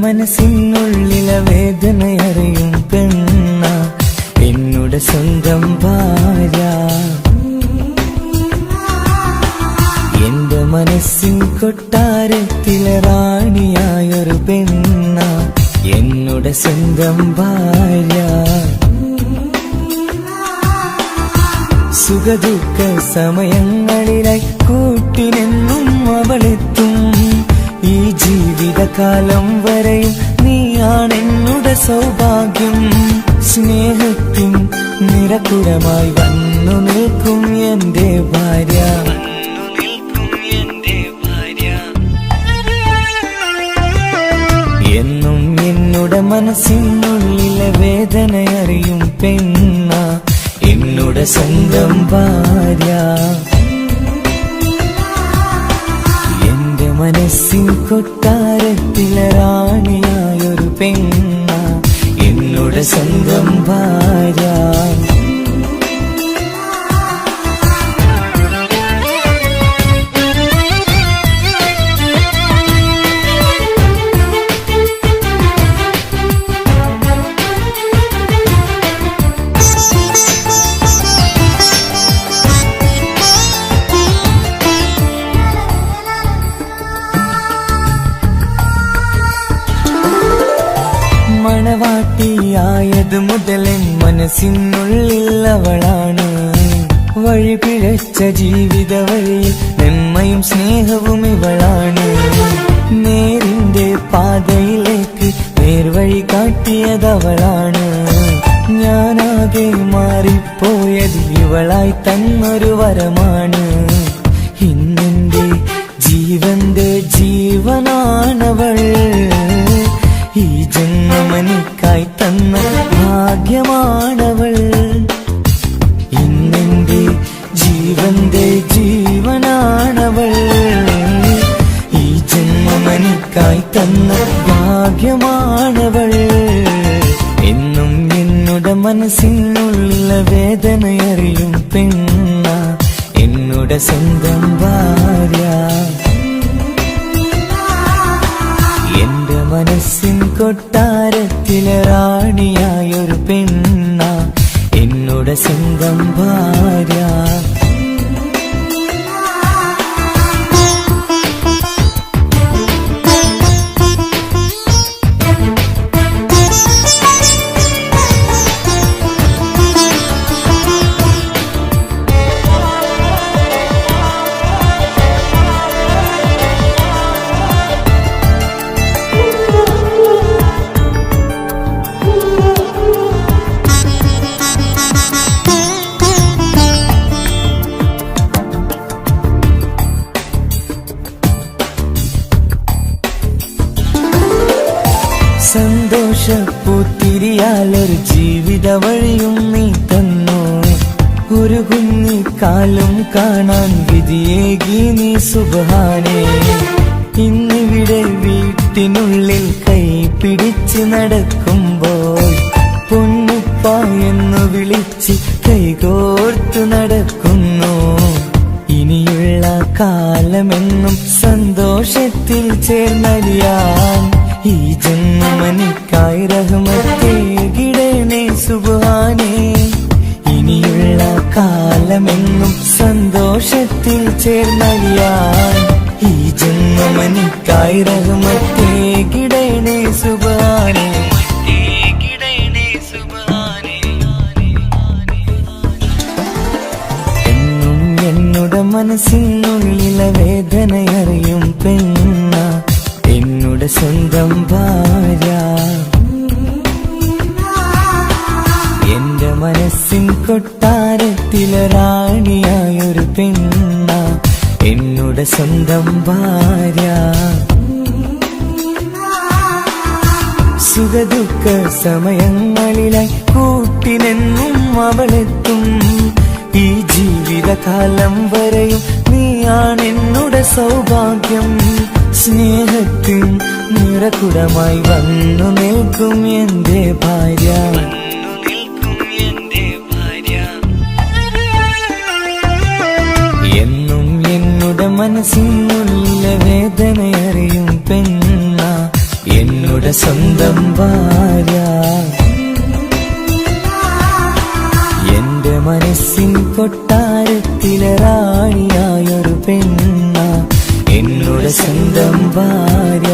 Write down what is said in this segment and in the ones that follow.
മനസ്സിനുള്ളിലെ വേദനയറിയും പെണ്ണ എന്നുടെ സ്വന്തം ഭാര്യ. എന്റെ മനസ്സിൻ കൊട്ടാരത്തിലെ റാണിയായൊരു പെണ്ണ എന്നുടെ സ്വന്തം ഭാര്യ. സുഖദുഃഖ സമയങ്ങളിലായി കൂട്ടിനെന്നും അവളെത്തും. ഈ ജീവിതകാലം വരെയും നീയാണെന്നുടെ സൗഭാഗ്യം. സ്നേഹത്തിൻ നിറകുടമായി വന്നു നിൽക്കും എന്റെ ഭാര്യ. എന്നും എന്നുടെ മനസ്സിനുള്ളിലെ വേദനയറിയും പെണ്ണ എന്നുടെ സ്വന്തം ഭാര്യ. എന്റെ മനസ്സിൻ കൊട്ടാരത്തിലെ റാണിയായൊരു പെണ്ണ എന്നുടെ സ്വന്തം ഭാര്യ. മണവാട്ടിയായത് മുതലൻ മനസ്സിനുള്ളിൽ അവളാണ്. വഴി പിഴച്ച ജീവിത വഴിയിൽ നന്മയും സ്നേഹവും ഇവളാണ്. നേരിന്റെ പാതയിലേക്ക് നേർവഴി കാട്ടിയതവളാണ്. ഞാനാകെ മാറിപ്പോയത് ഇവളായി തന്നൊരു വരമാണ്. ഇന്നെന്റെ ജീവന്റെ ജീവനാണവൾ. ഈ ജന്മമെനിക്കായി തന്ന ഭാഗ്യമാണവൾ. ഇന്നെന്റെ ജീവന്റെ ജീവനാണവൾ. ഈ ജന്മമെനിക്കായി തന്ന ഭാഗ്യമാണവൾ. എന്നും എന്നുടെ മനസ്സിനുള്ളിലെ വേദനയറിയും പെണ്ണ എന്നുടെ സ്വന്തം ഭാര്യ. എന്റെ മനസ്സിൻ കൊട്ടാരത്തിലെ റാണിയായൊരു പെണ്ണ എന്നുടെ സ്വന്തം ഭാര്യ. സന്തോഷപ്പൂത്തിരിയാലൊരു ജീവിത വഴിയും നീ തന്നു. ഒരു കുഞ്ഞിക്കാലും കാണാൻ വിധിയേകി നീ സുബ്ഹാനേ. ഇന്നിവിടെ വീട്ടിനുള്ളിൽ കൈ പിടിച്ച് നടക്കുമ്പോൾ പൊന്നുപ്പ എന്നു വിളിച്ച് കൈകോർത്ത് നടക്കുന്നു. ഇനിയുള്ള കാലമെന്നും സന്തോഷത്തിൽ ചേർന്നലിയാൻ ഈ ജന്മനിക്കായി റഹ്മത്തേകിടണേ സുബ്ഹാനേ. ഇനിയുള്ള കാലമെന്നും സന്തോഷത്തിൽ ചേർന്നലിയാൻ ഈ ജന്മനിക്കായി റഹ്മത്തേകിടണേ സുബ്ഹാനേ. എന്നും എന്നുടെ മനസ്സിനുള്ളിലെ വേദനയറിയും പെണ്ണ എന്നുടെ സ്വന്തം ഭാര്യ. എന്റെ മനസ്സിൻ കൊട്ടാരത്തിലെ റാണിയായൊരു പെണ്ണ എന്നുടെ സ്വന്തം ഭാര്യ. സുഖദുഃഖ സമയങ്ങളിലായി കൂട്ടിനെന്നും അവളെത്തും. ഈ ജീവിതകാലം വരെയും നീയാണെന്നുടെ സൗഭാഗ്യം. സ്നേഹത്തിൻ നിറകുടമായി വന്നു നിൽക്കും എന്റെ ഭാര്യ. എന്നും എന്നുടെ മനസ്സിനുള്ളിലെ വേദനയറിയും പെണ്ണ എന്നുടെ എന്നുടെ സ്വന്തം ഭാര്യ. എന്റെ മനസ്സിൻ കൊട്ടാരത്തിലെ റാണിയായൊരു പെണ്ണ എന്നുടെ സ്വന്തം ഭാര്യ.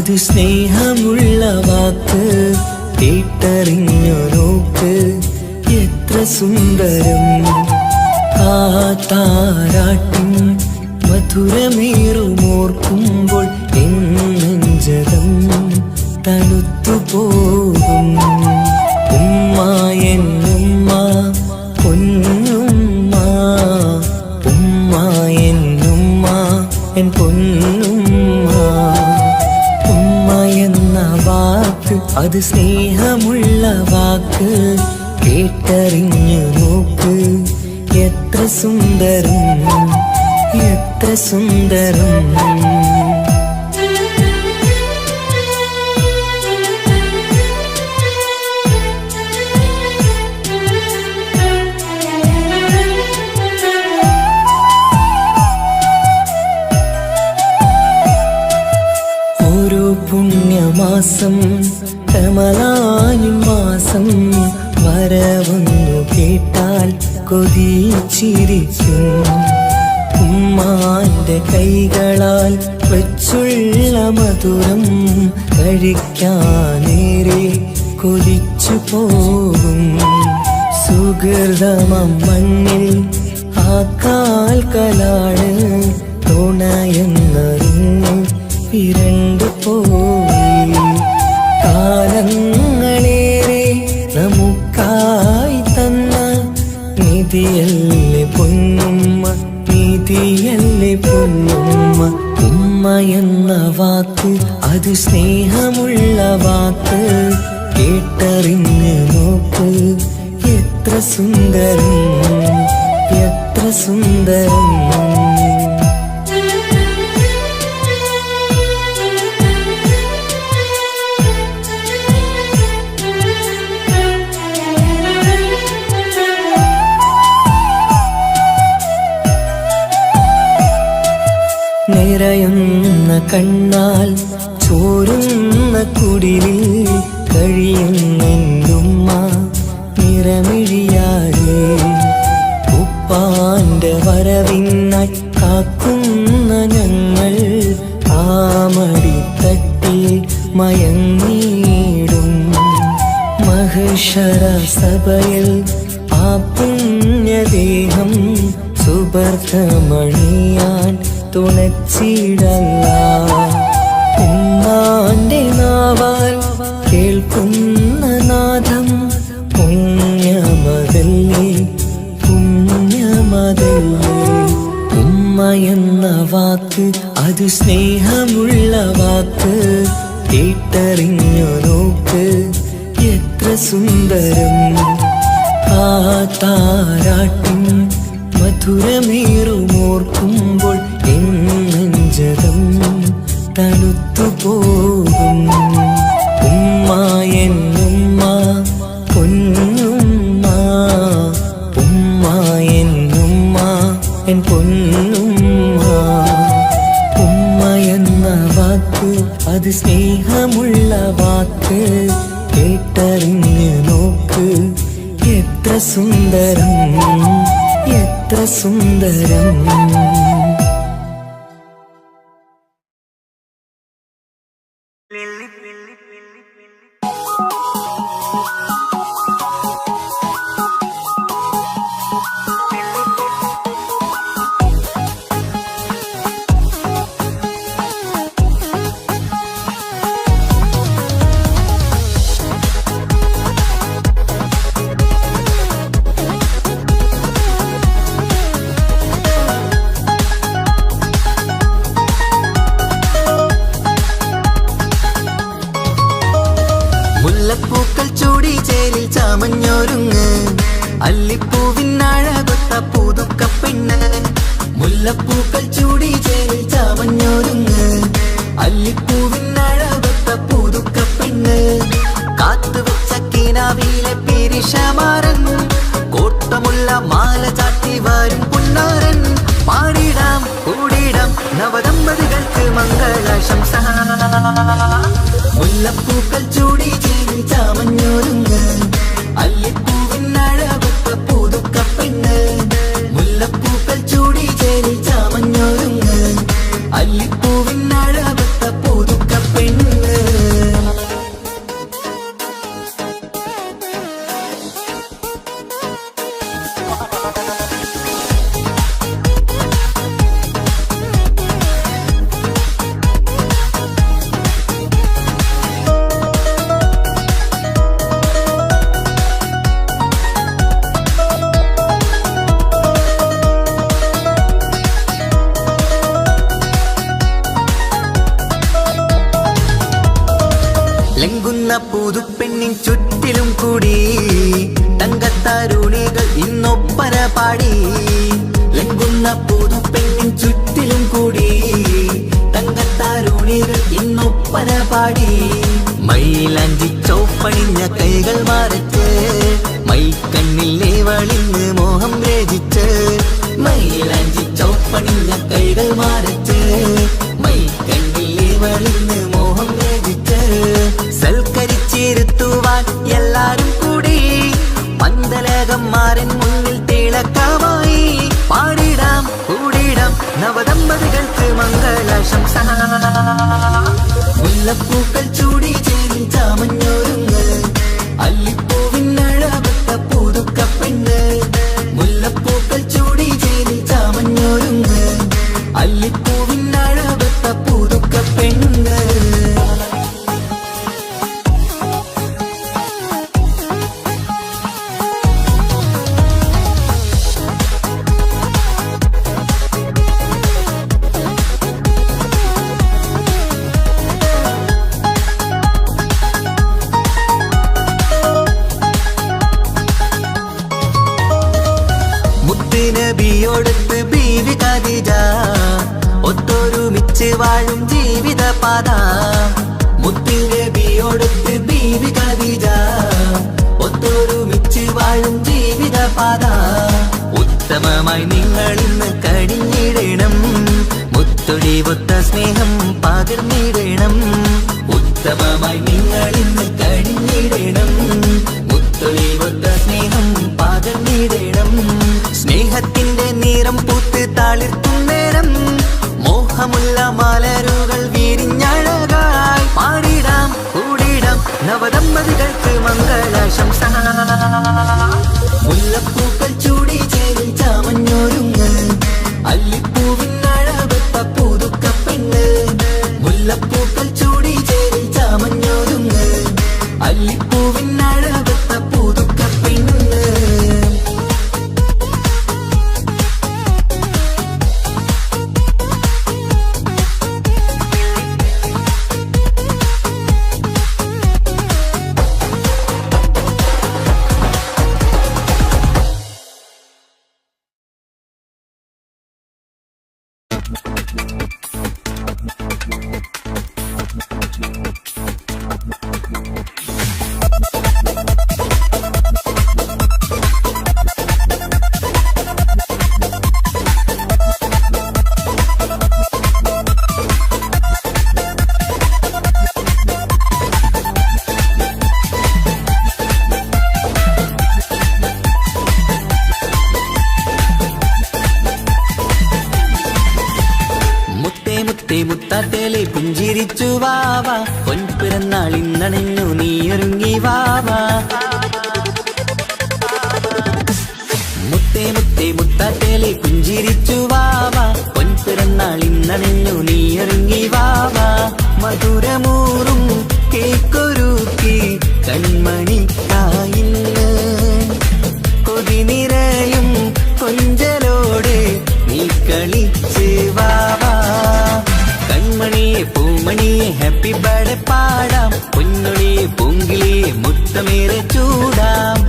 അത് സ്നേഹമുള്ള വാക്ക് കേട്ടറിഞ്ഞു നോക്ക് എത്ര സുന്ദരം ആ താരാട്ടിൻ മധുരമേറുമോർക്കുമ്പോൾ എൻ നെഞ്ചകം തണുത്തുപോകും ഉമ്മ എന്നുമ്മ പൊന്നുമ്മ ഉമ്മ എന്നുമ്മ എൻ പൊന്നുമ്മ ഉമ്മ എന്ന വാക്ക് അത് സ്നേഹമുള്ള വാക്ക് കേട്ടറിഞ്ഞു നോക്ക് എത്ര സുന്ദരം എത്ര സുന്ദരം ഓരോ പുണ്യമാസം കമലായും മാസം വരവൊന്നു കേട്ടാൽ കൊതിച്ചിരിക്കും ഉമ്മാന്റെ കൈകളാൽ വെച്ചുള്ള മധുരം കഴിക്കാനേറെ കൊതിച്ചു പോകും സുഹൃതമം മണ്ണിൽ ആ കാൽക്കലാണ് തുണയെന്നറിഞ്ഞ് പിരണ്ടു പോയി കാലങ്ങളേറെ നമുക്കായി തന്ന നിധിയല്ലേ പൊന്നുമ്മ നിധിയല്ലേ പൊന്നുമ്മ ഉമ്മ എന്ന വാക്ക് അത് സ്നേഹമുള്ള വാക്ക് കേട്ടറിഞ്ഞ് നോക്ക് എത്ര സുന്ദരം എത്ര സുന്ദരം നിറയുന്ന കണ്ണാൽ ചോരുന്ന കുടിലിൽ കഴിയുന്നുമ്മ നിറമിഴിയാതെ ഉപ്പാന്റെ വരവിനായി കാക്കുന്ന ഞങ്ങൾ ആ മടിത്തട്ടിൽ മയങ്ങിയിടും മഹശര സഭയിൽ ആ പുണ്യദേഹം സുബർദ്ധമണിയാൻ തുണച്ചിടല്ല ഉമ്മാന്റെ നാവാൽ കേൾക്കുന്ന നാദം പുണ്യമതല്ലേ പുണ്യമതല്ലേ ഉമ്മ എന്ന വാക്ക് അത് സ്നേഹമുള്ള വാക്ക് കേട്ടറിഞ്ഞു നോക്ക് എത്ര സുന്ദരം ആ താരാട്ടിൻ മധുരമേറുമോർക്കുമ്പോൾ എൻ നെഞ്ചകം തണുത്തുപോകും ഉമ്മ എന്നുമ്മ പൊന്നുമ്മ ഉമ്മ എന്നുമ്മ എൻ പൊന്നുമ്മ ഉമ്മ എന്ന വാക്ക് അത് സ്നേഹമുള്ള വാക്ക് കേട്ടറിഞ്ഞ് നോക്ക് എത്ര സുന്ദരം എത്ര സുന്ദരം മുല്ലപ്പൂക്കൾ ചൂടി ചേരിൽ ചാമഞ്ഞൊരുങ്ങ് അല്ലിപ്പൂവിനഴകൊത്ത പുതുക്കപ്പെണ്ണ് മുല്ലപ്പൂക്കൾ ചൂടി ചേരിൽ ചാമഞ്ഞൊരുങ്ങ് അല്ലിപ്പൂവിനഴകൊത്ത പുതുക്കപ്പെണ്ണ് കാത്തുവെച്ച കിനാവിലെ പിരിശമാരൻ കോട്ടമുള്ള മാല ചാട്ടി വരും പുന്നാരൻ പാടിടാം കൂടിടാം നവദമ്പതികൾക്ക് മംഗളാശംസ മുല്ലപ്പൂക്കൾ ചൂടി ചേരി ചാമഞ്ഞൊരുങ്ങ് അല്ലിപ്പൂവിനഴകൊത്ത പുതുക്കപ്പെണ്ണ് മുല്ലപ്പൂക്കൾ ചൂടി ചേരി ചാമഞ്ഞൊരുങ്ങ് അല്ലിപ്പൂവിനഴകൊത്ത പുതുക്കപ്പെണ്ണ് തങ്കത്താരുണികൾ ഇന്നൊപ്പന പാടി ലംഘുന്ന പുതുപ്പെണ്ണിൻ ചുറ്റിലും കൂടി തങ്കത്താരുണികൾ ഇന്നൊപ്പന പാടി മൈലാഞ്ചി ചോപ്പണിഞ്ഞ കൈകൾ മറച്ച് മൈക്കണ്ണിലെ വളിന്ന് മോഹം രചിച്ച് മൈലാഞ്ചി ചോപ്പണിഞ്ഞ കൈകൾ മറച്ച് മൈക്കണ്ണിലെ വളിന്ന് മോഹം രചിച്ച് സൽക്കരിച്ചിരുത്തുവാൻ എല്ലാരും കൂടി പന്തലകന്മാരൻ മുന്നിൽ തിളക്കമായി പാടിടാം കൂടിടാം നവദമ്പതികൾക്ക് മംഗളാശംസ മുല്ലപ്പൂക്കൾ ചൂടി ചേരി ചാമഞ്ഞൊരുങ്ങ് അല്ലിപ്പൂവിനഴവത്ത പുതുക്കപ്പെണ്ണ് മുല്ലപ്പൂക്കൾ ചൂടി ചേരി ചാമഞ്ഞൊരുങ്ങ് അല്ലിപ്പൂവിനഴവത്ത പുതുക്കപ്പെണ്ണ് നബിയോടൊത്ത് ബീവി ഖദീജ ഒത്തൊരുമിച്ച് വാഴും ജീവിത പാത മുത്തിൽ നബിയോടൊത്ത് ബീവി ഖദീജ ഒത്തൊരുമിച്ച് വാഴും ജീവിത പാത ഉത്തമമായി നിങ്ങൾ ഇന്ന് കഴിഞ്ഞിടണം മുത്തൊടിവൊത്ത സ്നേഹം പകർന്നിടണം ഉത്തമമായി നിങ്ങൾ ഇന്ന് കഴിഞ്ഞിടണം മുത്തൊടിവൊത്ത സ്നേഹം പകർന്നിടണം സ്നേഹത്തിന്റെ നിറം പൂത്ത് താളിർക്കും നേരം മോഹമുള്ള മലരുകൾ വിരിഞ്ഞഴകായി പാടിടാം കൂടിടാം നവദമ്പതികൾക്ക് മംഗളാശംസ മുല്ലപ്പൂക്കൾ ചൂടി ചേരി ചാമഞ്ഞൊരുങ്ങ് അല്ലിപ്പൂവിനഴവത്ത പുതുക്കപ്പെണ്ണ് മുല്ലപ്പൂക്കൾ ചൂടി ചേരി ചാമഞ്ഞൊരുങ്ങ് അല്ലിപ്പൂവിനഴവത്ത പുതുക്കപ്പെണ്ണ് മുത്താത്തേലെ പുഞ്ചിരിച്ചു വാവ പൊൻപിറന്നാൾ ഇന്നണിഞ്ഞു നീയൊരുങ്ങി വാവ മുത്തേ മുത്തേ മുത്താത്തേലെ പുഞ്ചിരിച്ചു വാവ പൊൻപിറന്നാൾ ഇന്നണിഞ്ഞു നീയൊരുങ്ങി വാവ മധുരമൂറും കേക്കൊരുക്കി കൺമണിക്കായിന്ന് കൊതി നിറയും കൊഞ്ചലോടെ നീ കളിച്ച് വാവ കൺമണിയെ പൂമണിയെ ഹാപ്പി ബർത്ത്ഡേ പാടാം പൊന്നൊളിയെ പൂങ്കിളിയെ മുത്തമേറെ ചൂടാം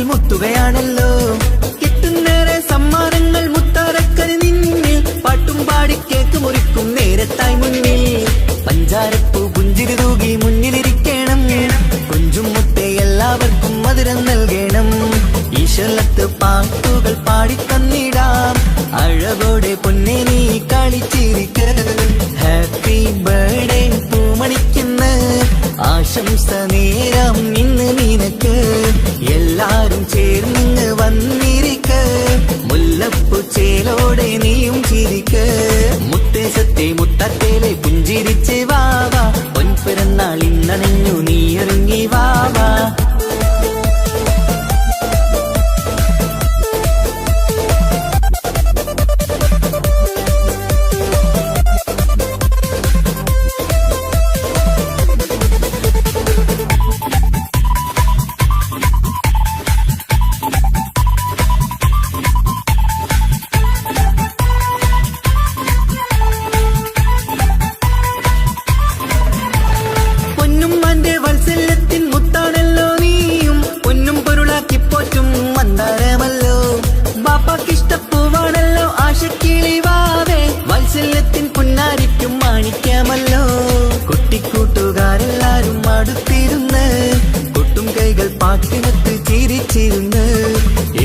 മുത്തുകയാണല്ലോ കിട്ടുന്നേറെ സമ്മാനങ്ങൾ മുത്താരക്കന് നിന്നിൽ പാട്ടും പാടി കേക്ക് മുറിക്കും നേരത്തായി മുന്നിൽ പഞ്ചാരപ്പൂ പുഞ്ചിരി തൂകി മുന്നിലിരിക്കണം കുഞ്ചും മുത്തേ എല്ലാവർക്കും മധുരം നൽകണം ഈശ്വരത്ത് പാട്ടുകൾ പാടിത്തന്നിടാം അഴകോടെ പൊന്നെ നീ കളിച്ചിരിക്ക ഹാപ്പി ബർത്ത്ഡേ പൂമണിക്കുന്ന ആശംസ നേരം ഇന്ന് നിനക്ക് എല്ലാരും ചേർന്നിങ്ങ് വന്നിരിക്ക് മുല്ലപ്പൂ ചേലോടെ നീയും ചിരിക്ക് മുത്തേസത്തെ മുത്തത്തേലെ പുഞ്ചിരിച്ച് വാവ പൊൻപിറന്നാൾ ഇന്നണിഞ്ഞു നീയൊരുങ്ങി വാവ പാട്ടിനൊത്ത് ചിരിച്ചിരുന്ന്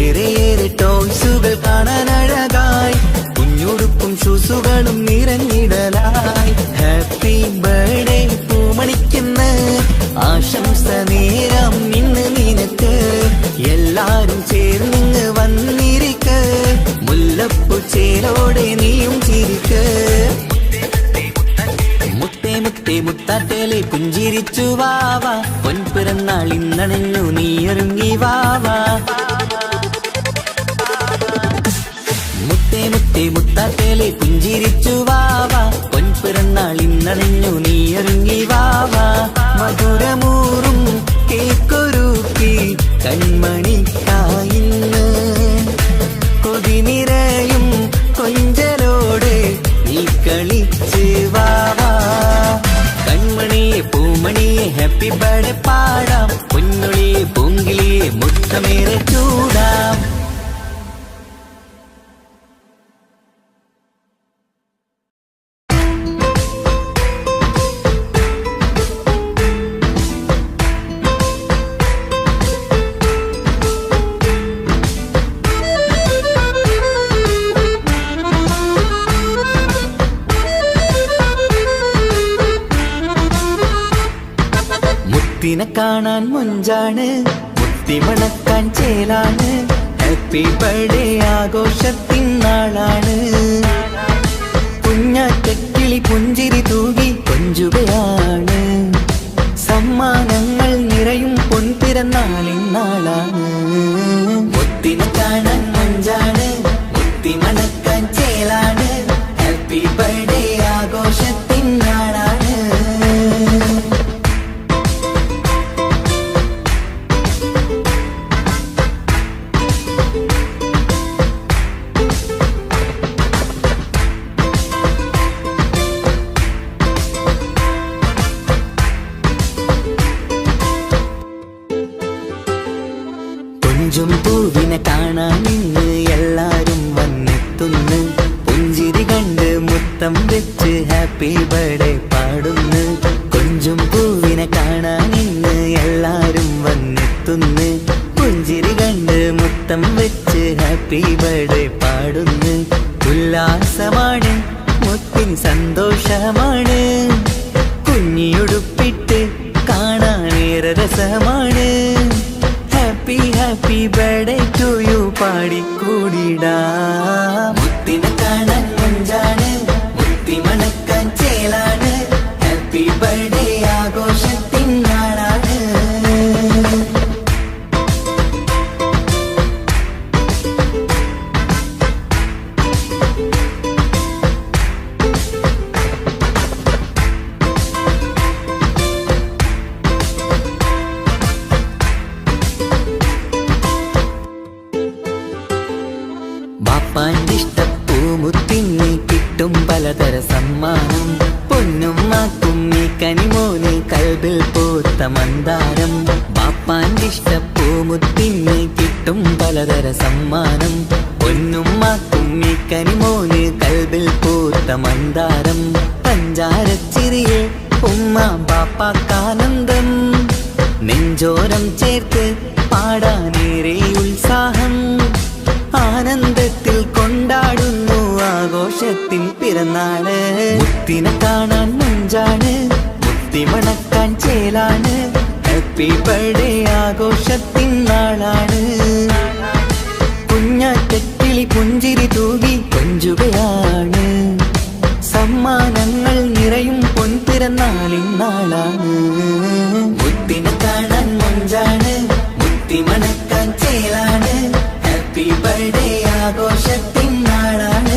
ഏറെ ടോയ്സുകൾ കാണാൻ അഴകായി കുഞ്ഞുടുപ്പും ഷൂസുകളും നിറഞ്ഞിടലായി ഹാപ്പി ബർത്ത്ഡേ പൂമണിക്കുന്ന ആശംസ നേരം ഇന്ന് നിനക്ക് എല്ലാരും ചേർന്നിങ്ങ് വന്നിരിക്ക് മുല്ലപ്പൂ ചേലോടെ നീയും ചിരിക്ക് മുത്തേ മുത്തേ മുത്താട്ടേലെ പുഞ്ചിരിച്ചു വാവാ പൊൻപിറന്നാൾ ഇന്നണഞ്ഞു നീയൊരുങ്ങി വാവാ മുത്തേ മുത്തേ മുത്താട്ടേലെ പുഞ്ചിരിച്ചു വാവാ പൊൻപിറന്നാൾ ഇന്നണഞ്ഞു നീയൊരുങ്ങി വാവാ മധുരമൂറും കേക്കൊരുക്കി കൺമണിക്കായിന്ന് കൊതി നിറയും കൊഞ്ചലോടെ നീ കളിച്ച് വാവാ കൺമണിയെ പൂമണിയെ ഹാപ്പി ബർത്ത്ഡേ പാടാം പൊന്നുളിയെ പൂങ്കിളിയെ മുത്തമേറെ ചൂടാം മുത്തിനെ കാണാൻ മൊഞ്ചാണ് മുത്തി മണക്കാൻ ചേലാണ് ഹാപ്പി ബർത്ത്ഡേ ആഘോഷത്തിൻ നാളാണ് കുഞ്ഞാറ്റക്കിളി പുഞ്ചിരി തൂകി കൊഞ്ചുകയാണ് സമ്മാനങ്ങൾ നിറയും പൊൻപിറന്നാളിൻ നാളാണ് മുത്തിനെ കാണാൻ മൊഞ്ചാണ് മുത്തി മണക്കാൻ ചേലാണ് ഹാപ്പി ബർത്ത്ഡേ ആഘോഷത്തിൻ നാളാണ് കൊഞ്ചും പൂവിനെ കാണാൻ ഇന്ന് എല്ലാരും വന്നെത്തുന്നു പുഞ്ചിരി കണ്ട് മുത്തം വെച്ച് ഹാപ്പി ബർത്ത്ഡേ പാടുന്നു കൊഞ്ചും പൂവിനെ കാണാൻ ഇന്ന് എല്ലാരും വന്നെത്തുന്നു പുഞ്ചിരി കണ്ട് മുത്തം വെച്ച് ഹാപ്പി ബർത്ത്ഡേ പാടുന്നു ഉല്ലാസമാണ് മുത്തിൻ സന്തോഷമാണ് കുഞ്ഞിയുടുപ്പിട്ട് കാണാനേറെ രസമാണ് happy happy birthday to you പാടിക്കൂടിടാ മുത്തിനെ കാണാൻ മൊഞ്ചാണ് മുത്തി മണക്കാൻ ചേലാണ് ഹാപ്പി ബർത്ത്ഡേ ആഘോഷത്തിൻ നാളാണ് ബാപ്പാന്റെ ഇഷ്ടപ്പൂമുത്തിന് കിട്ടും പലതര സമ്മാനം പൊന്നുമ്മാക്കും ഈ കനിമോന് കൽബിൽ പൂത്ത മന്ദാരം ബാപ്പാന്റെ ഇഷ്ടപ്പൂമുത്തിന് കിട്ടും പലതര സമ്മാനം പൊന്നുമ്മാക്കും ഈ കനിമോന് കൽബിൽ പൂത്ത മന്ദാരം പഞ്ചാരച്ചിരിയെ ഉമ്മ ബാപ്പാക്കാനന്ദം നെഞ്ചോരം ചേർത്ത് പാടാനേറെ ഉത്സാഹം ആനന്ദത്തിൽ കൊണ്ടാടുന്നു ആഘോഷത്തിൻ പിറന്നാള് മുത്തിനെ കാണാൻ മൊഞ്ചാണ് മുത്തി മണക്കാൻ ചേലാണ് ഹാപ്പി ബർത്ത്ഡേ ആഘോഷത്തിൻ നാളാണ് കുഞ്ഞാറ്റക്കിളി പുഞ്ചിരി തൂകി കൊഞ്ചുകയാണ് സമ്മാനങ്ങൾ നിറയും പൊൻപിറന്നാളിൻ നാളാണ് മുത്തിനെ കാണാൻ മൊഞ്ചാണ് മുത്തി മണക്കാൻ ചേലാണ് ഹാപ്പി ബർത്ത്ഡേ ആഘോഷത്തിൻ നാളാണ്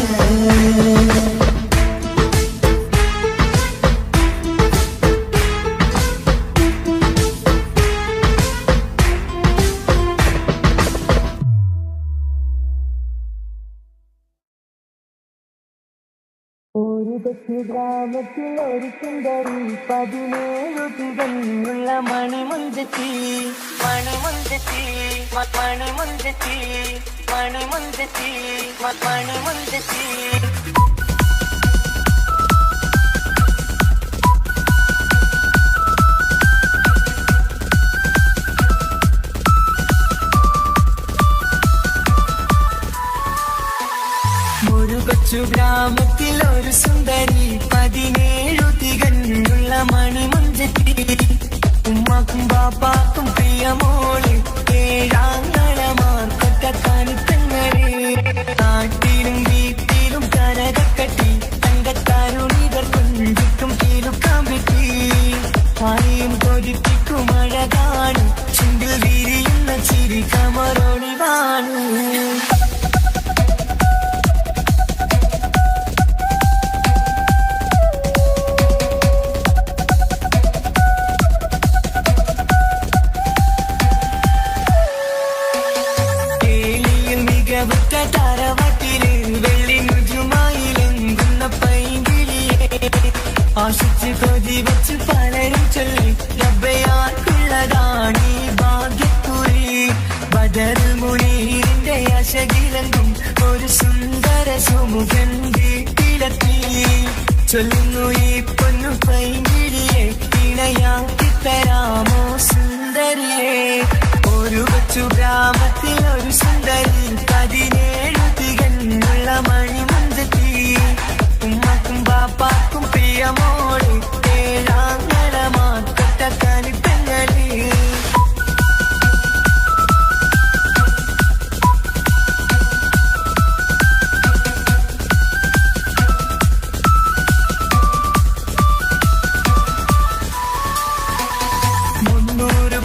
ഒരു തെക്ക് ഗ്രാമത്തിൽ ഒരു സുന്ദരി 17 തികഞ്ഞുള്ള മണിമുഞ്ചത്തി മണിമുഞ്ചത്തി മണിമുഞ്ചത്തി മണിമുഞ്ചത്തി മണിമുഞ്ചത്തി ഉമ്മാക്കും ബാപ്പാക്കും പ്രിയമോള് ഏഴാങ്ങളമാർക്കൊറ്റക്കാനിത്തങ്ങള് നാട്ടിലും വീട്ടിലും കനകക്കട്ടി തങ്കത്താരുണികൾ കൊഞ്ചിക്കും കീലുക്കാമ്പിട്ടി ആരെയും കൊതിപ്പിക്കും അഴകാണ് ചുണ്ടിൽ വിരിയുന്ന ചിരി കമറൊളിവാണ് തറവാട്ടില് വെള്ളി നുജുമായിലെങ്കുന്ന പൈങ്കിളിയെ ആശിച്ച് കൊതി വെച്ച് പലരും ചൊല്ലി റബ്ബയാർക്കുള്ളതാണ് ഈ ഭാഗ്യക്കുറി ബദറുൽ മുനീറിന്റെ അശകിലെങ്കും ഒരു സുന്ദര സുമുഖൻ വീട്ടിലെത്തി ചൊല്ലുന്നു ഈ പൊന്നു പൈങ്കിളിയെ ഇണയാക്കി തരാമോ സുന്ദരിയെ ഒരു കൊച്ചു ഗ്രാമത്തിൽ ഒരു സുന്ദരി 17 തികഞ്ഞുള്ള മണിമുഞ്ചത്തി ഉമ്മക്കും ബാപ്പാക്കും പ്രിയമോള് ഏഴാങ്ങളമാക്കൊറ്റക്കാനിത്തങ്ങള്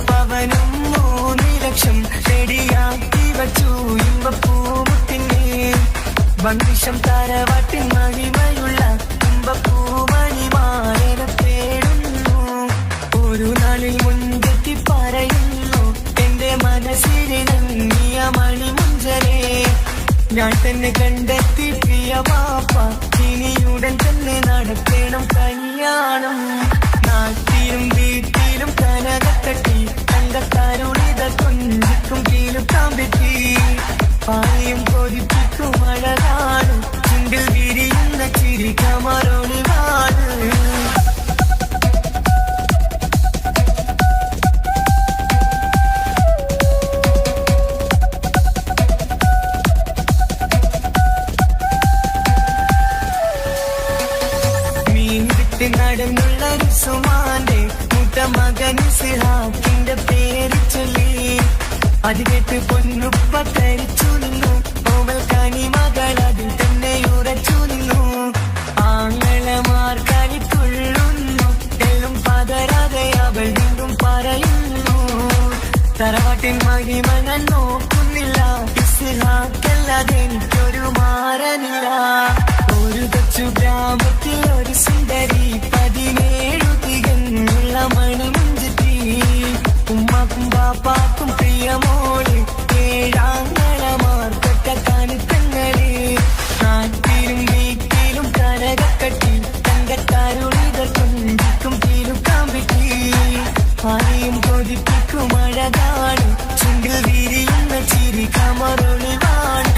പവനും 3 ലക്ഷം റെഡിയാക്കി വച്ചു ഇമ്പപ്പൂമുത്തിന് വണ്ടിഷം തറവാട്ടിൻ മഹിമയുള്ള ഇമ്പപ്പൂമണിമാരെ തേടുന്നു ഒരു നാളിൽ മുൻപെത്തി പറയുന്നു എന്റെ മനസ്സിലിണങ്ങിയ മണിമുഞ്ചരെ ഞാൻ തന്നെ കണ്ടെത്തി പ്രിയ പാപ്പ ഇനിയുടൻ തന്നെ നടക്കണം കല്യാണം നാട്ടിലും വീട്ടിലും കനകക്കട്ടി തങ്കത്താരുളിത കൊഞ്ചിക്കും കീലുക്കാമ്പെത്തി ആരെയും കൊതിപ്പിക്കും അഴകാണ് ചുണ്ടിൽ വിരിയുന്ന ചിരി കമറൊളിവാണ് നടന്നുള്ള സുമാന്റെ മുട്ട മകൻ സിഹാക്കിന്റെ പേര് ചൊല്ലി അത് കേട്ട് പൊന്നുപ്പ കരിച്ചു നിന്നു ഓമൽ കനി മകൾ അതിൽ തന്നെ ഉറച്ചു നിന്നു ആങ്ങളമാർ കളിക്കൊള്ളുന്നു എല്ലും പതരാതെ അവൾ വീണ്ടും പറയുന്നു തറവാട്ടിൻ മഹിമ ഞാൻ നോക്കുന്നില്ല ഇസ്ഹാക്കല്ലാതെ എനിക്കൊരു മാറനില്ല ഒരു കൊച്ചു ഗ്രാമത്തിൽ ഒരു സുന്ദരി 17 തികഞ്ഞുള്ള മണിമുഞ്ചത്തി ഉമ്മാക്കും ബാപ്പാക്കും പ്രിയമോള് ഏഴാങ്ങളമാർക്കൊറ്റക്കാനിത്തങ്ങള് നാട്ടിലും വീട്ടിലും കനകക്കട്ടി തങ്കത്താരുണികൾ കൊഞ്ചിക്കും കീലുക്കാമ്പിട്ടി ആരെയും കൊതിപ്പിക്കും അഴകാണ് ചുണ്ടിൽ വിരിയുന്ന ചിരി കമറൊളിവാണ്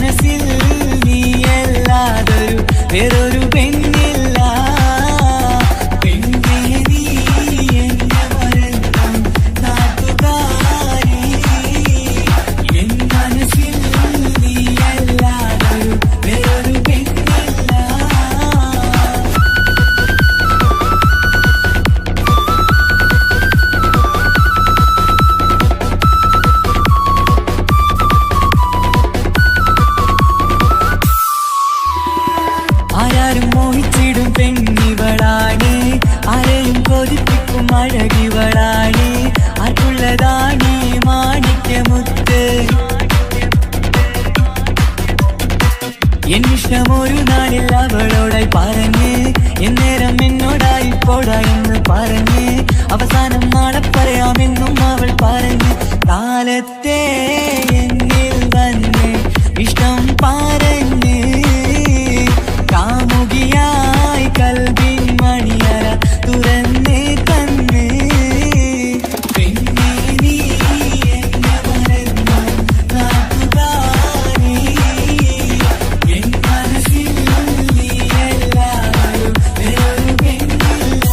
മനസ്സിൽ നീയല്ലാതൊരു വേറൊരു പെണ്ണില്ല. പെണ്ണേ നീ എന്നെ മറന്നു നാട്ടുകാരി, എൻ മനസ്സിൽ നീയല്ലാതൊരു വേറൊരു പെണ്ണില്ല. ആരാരും മോഹിച്ചിടും പെണ്ണിവളാണ്, ആരെയും കൊതിപ്പിക്കും അഴകിവളാണ്, ആർക്കുള്ളതാണ് മാണിക്യമുത്ത്. എന്നിഷ്ടം ഒരു നാളിൽ അവളോടായി പറഞ്ഞ്, എന്നേരം എന്നോടായി പോടാ എന്ന് പറഞ്ഞ്, അവസാനം നാളെ പറയാമെന്നും അവൾ പറഞ്ഞ്, കാലത്തെ എന്നിൽ വന്ന് ഇഷ്ടം പറഞ്ഞ് കാമുകിയായി കൽവിൻ മണിയറ തുറന്ന് തന്ന്. പെണ്ണേ നീ എന്നെ മറന്നു നാട്ടുകാരി, എൻ മനസ്സിൽ നീയല്ലാതൊരു വേറൊരു പെണ്ണില്ല.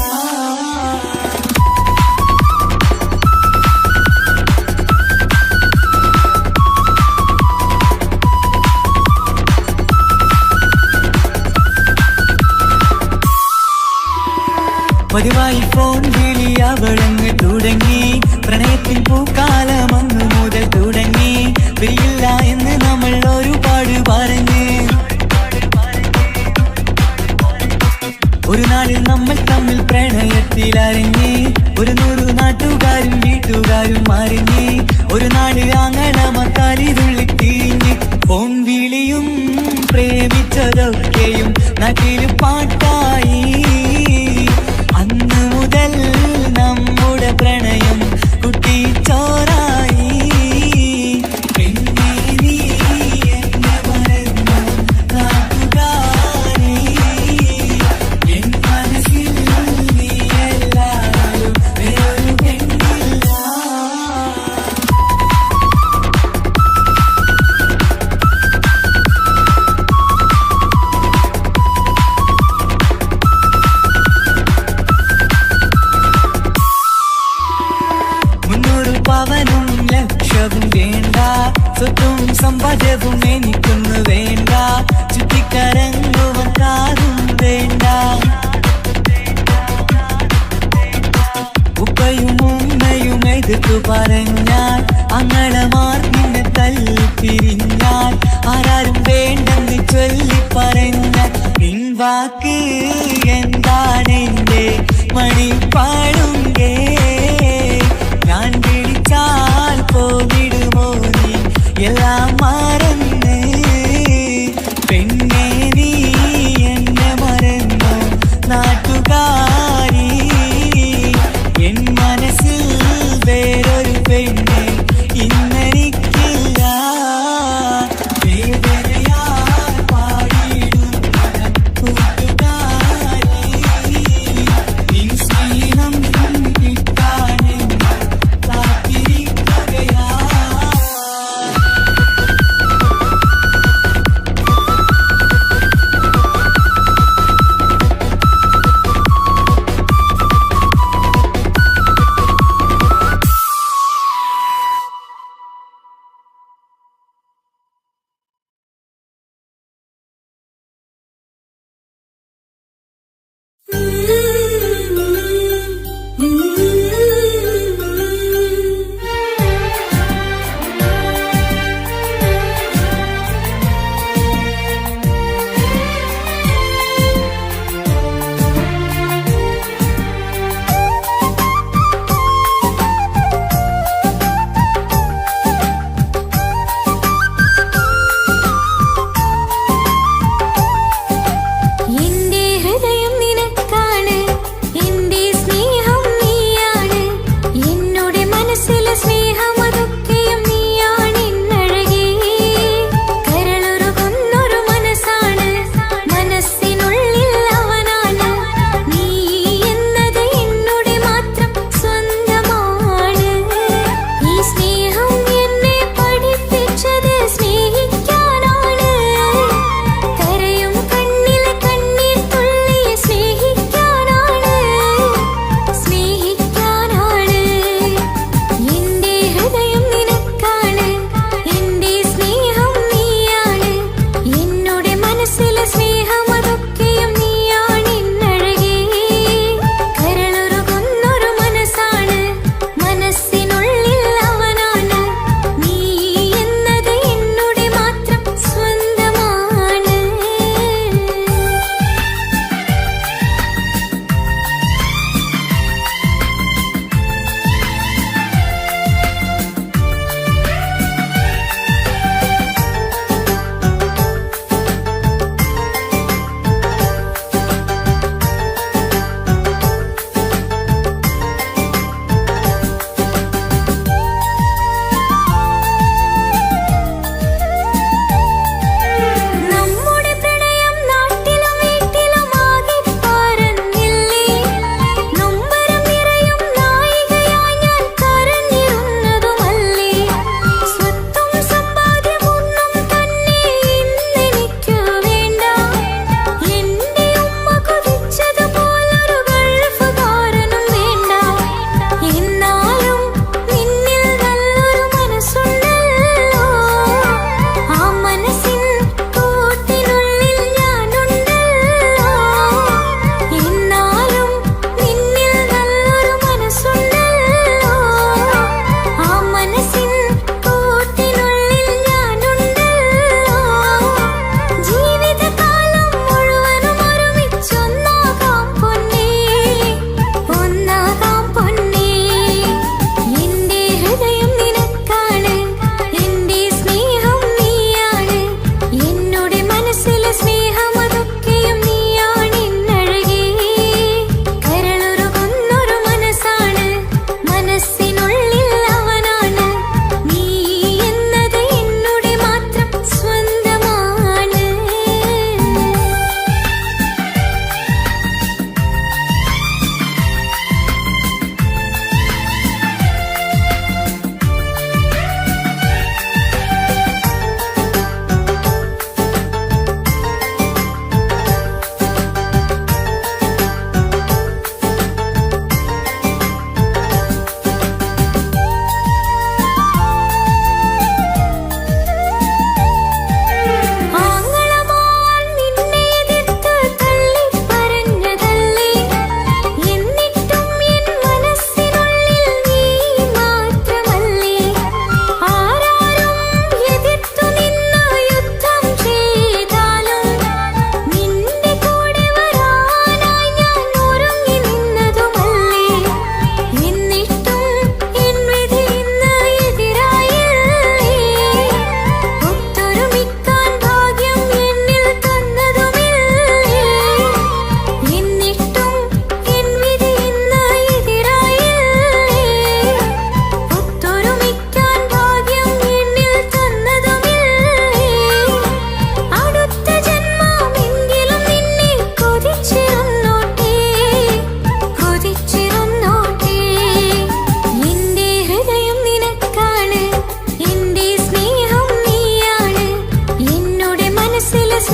പതിവായി ഫോൺ വിളി അവളങ്ങ് തുടങ്ങി, പ്രണയത്തിൻ പൂക്കാലം അന്ന് മുതൽ തുടങ്ങി. പിരിയില്ല എന്ന് നമ്മൾ ഒരുപാട് പറഞ്ഞ്, ഒരു നാളിൽ നമ്മൾ തമ്മിൽ പ്രണയത്തിലറിഞ്ഞ്, 100 നാട്ടുകാരും വീട്ടുകാരും അറിഞ്ഞ്, ഒരു നാട് ആങ്ങളമക്കാലിതുള്ളി തിരിഞ്ഞ്. ഫോൺ വിളിയും പ്രേമിച്ചതൊക്കെയും നാട്ടിൽ പാട്ടായി. അന്ന് മുതൽ നമ്മുടെ പ്രണയം കുട്ടിച്ചോറായി. പെണ്ണേ നീ എന്നെ മറന്നു നാട്ടുകാരി, എൻ മനസ്സിൽ നീയല്ലാതൊരു വേറൊരു പെണ്ണില്ല. പവനും ലക്ഷവും വേണ്ട, സ്വത്തും സമ്പാദ്യവും എനിക്കൊന്നു വേണ്ട, ചുറ്റിക്കറങ്ങുവാൻ കാറും വേണ്ട. ഉപ്പയും ഉമ്മയും എതിർത്തു പറഞ്ഞാൽ, അങ്ങളമാർ നിന്നെ തല്ലിപ്പിരിഞ്ഞാൽ, ആരാരും വേണ്ടെന്ന് ചൊല്ലി പറഞ്ഞാൽ, നിൻ വാക്ക് എന്താണെന്റെ മണിപ്പാടുങ്കേ. ഞാൻ വിളിച്ചാൽ പോവിടുമോ നീ എല്ലാം മറന്ന്. പെണ്ണേ നീ എന്നെ മറന്നു നാട്ടുകാരി, എൻ മനസ്സിൽ വേറൊരു പെണ്ണ് ഇന്നെനിക്കില്ല. വേദനയാൽ പാടിയിടുന്ന കൂട്ടുകാരി, നിൻ സ്നേഹം കിട്ടി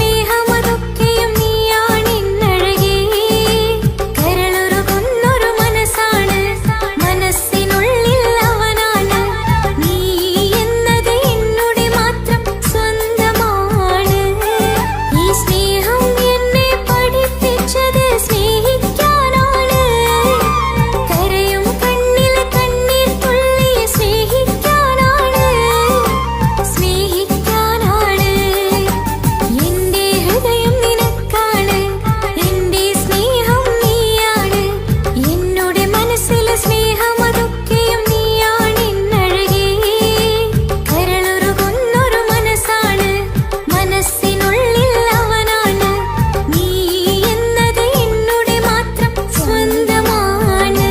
സ്നേഹമതൊക്കെയും നീയാണെന്നഴകേ. കരളുരുകുന്നൊരു മനസ്സാണ്, മനസ്സിനുള്ളിൽ അവനാണ്. നീ എന്നത് എന്നുടെ മാത്രം സ്വന്തമാണ്. ഈ സ്നേഹം എന്നെ പഠിപ്പിച്ചത് സ്നേഹിക്കാനാണ്. കരയും കണ്ണിലെ കണ്ണീർ തുള്ളിയെ സ്നേഹിക്കാനാണ്, സ്നേഹിക്കാനാണ്. എന്റെ ഹൃദയം നിനക്കാണ്, എന്റെ സ്നേഹം നീയാണ്. എന്നുടെ മനസ്സിലെ സ്നേഹമതൊക്കെയും നീയാണെന്നഴകേ. കരളുരുകുന്നൊരു മനസ്സാണ്, മനസ്സിനുള്ളിൽ അവനാണ്. നീ എന്നത് എന്നുടെ മാത്രം സ്വന്തമാണ്.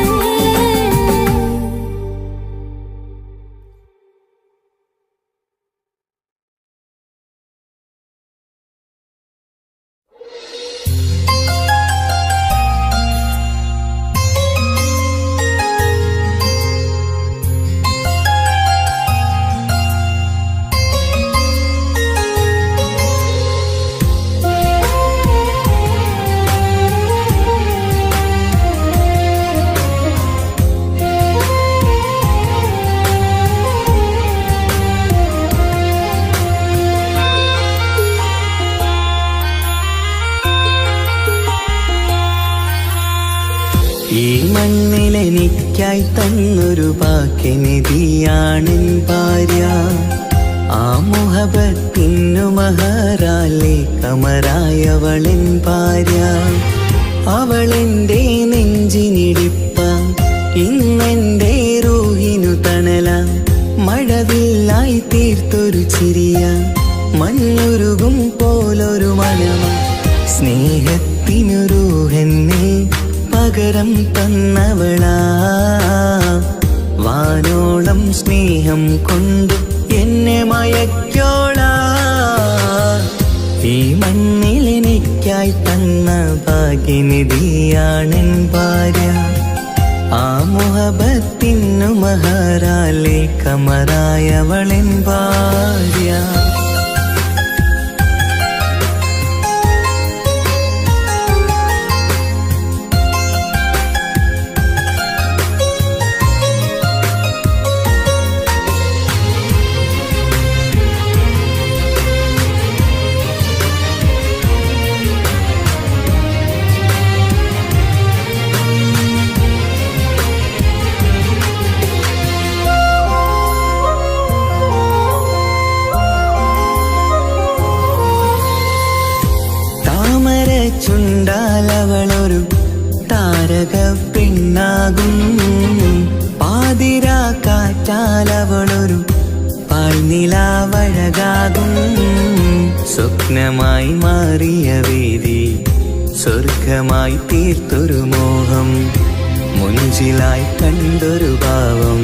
ഈ മണ്ണിലെനിക്കായി തന്നൊരു ഭാഗ്യനിധിയാണെൻ ഭാര്യ. ആ മുഹബത്തിനു മഹറാലെ കമറായവളെൻ ഭാര്യ. അവളെന്റെ നെഞ്ചിനിടിപ്പ, ഇന്നെന്റെ റൂഹിനു തണല. മഴവില്ലായി തീർത്തൊരു ചിരിയ, മഞ്ഞുരുകും പോലൊരു മനമ. സ്നേഹത്തിനു റൂഹെന്നെ പകരം തന്നവളാ. വാനോളം സ്നേഹം കൊണ്ട് എന്നെ മയക്കോളാ. ഈ മണ്ണിലെനിക്കായി തന്ന ഭാഗ്യനിധിയാണെൻ ഭാര്യ. ആ മുഹബത്തിനു മഹറാലെ കമറായവളെൻ ഭാര്യ. ചുണ്ടാലവളൊരു താരക പെണ്ണാകും. പാതിര കാറ്റാലവളൊരു പാൽനിലാവഴകാകും. സ്വപ്നമായി മാറിയ വേദി സ്വർഗമായി തീർത്തൊരു മോഹം. മുഞ്ചിലായി കണ്ടൊരു ഭാവം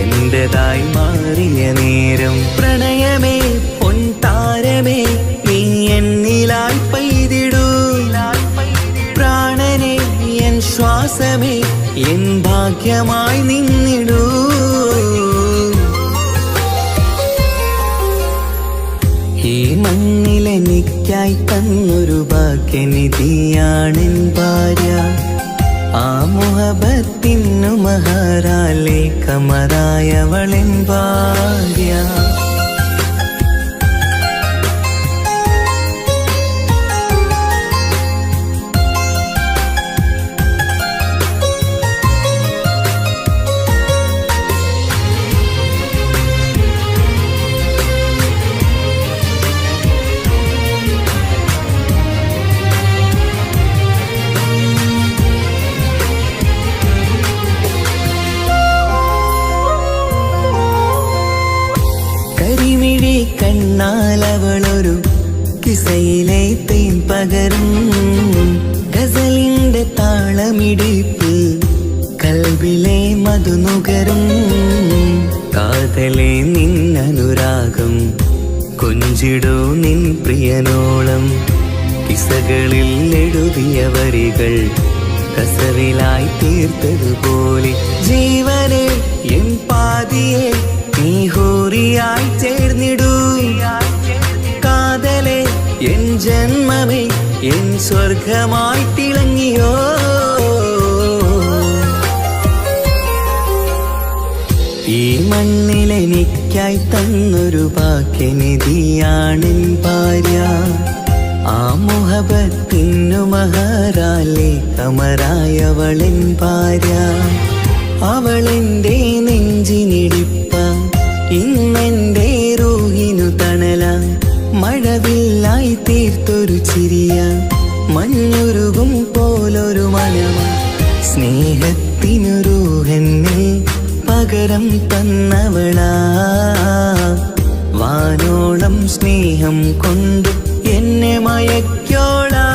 എന്റേതായി മാറിയ നേരം. പ്രണയമേ പൊൻതാരമേ നീ എന്നിലായി പെയ്തിടൂ. പ്രാണനെ എൻ ശ്വാസമേ എൻ ഭാഗ്യമായി നിന്നിടൂ. ഈ മണ്ണിലെനിക്കായി തന്നൊരു ഭാഗ്യനിധിയാണെൻ ഭാര്യ. ആ മുഹബത്തിനു മഹറാലെ കമറായവളെൻ ഭാര്യ. കണ്ണാലവളൊരു കിസയിലെ തേൻ പകരും. ഗസലിന്റെ താളമിടിപ്പ് കൽബിലെ മധുനുകരും. കാതലെ നിന്നനുരാഗം കൊഞ്ചിടൂ നിൻ പ്രിയനോളം. കിസകളിൽ എഴുതിയ വരികൾ കസവിലായി തീർത്തതുപോലെ. ജീവനെ എൻ പാതിയെ നീ ഹൂറിയായി ചേർന്നിടൂ. കാതലെ എൻ ജന്മമേ എൻ സ്വർഗമായി തിളങ്ങിയോ. ഈ മണ്ണിലെനിക്കായി തന്നൊരു ഭാഗ്യനിധിയാണെൻ ഭാര്യ. ആ മുഹബത്തിനു മഹാരാലെ കമറായവളെൻ ഭാര്യ. അവളെന്റെ നെഞ്ചിനിടിപ്പ, ഇന്നെന്റെ റൂഹിനു തണല. മഴവില്ലായി തീർത്തൊരു ചിരിയ, മഞ്ഞുരുകും പോലൊരു മനമ. സ്നേഹത്തിനു റൂഹെന്നെ പകരം തന്നവളാ. വാനോളം സ്നേഹം കൊണ്ടു എന്നെ മയക്കോളാ.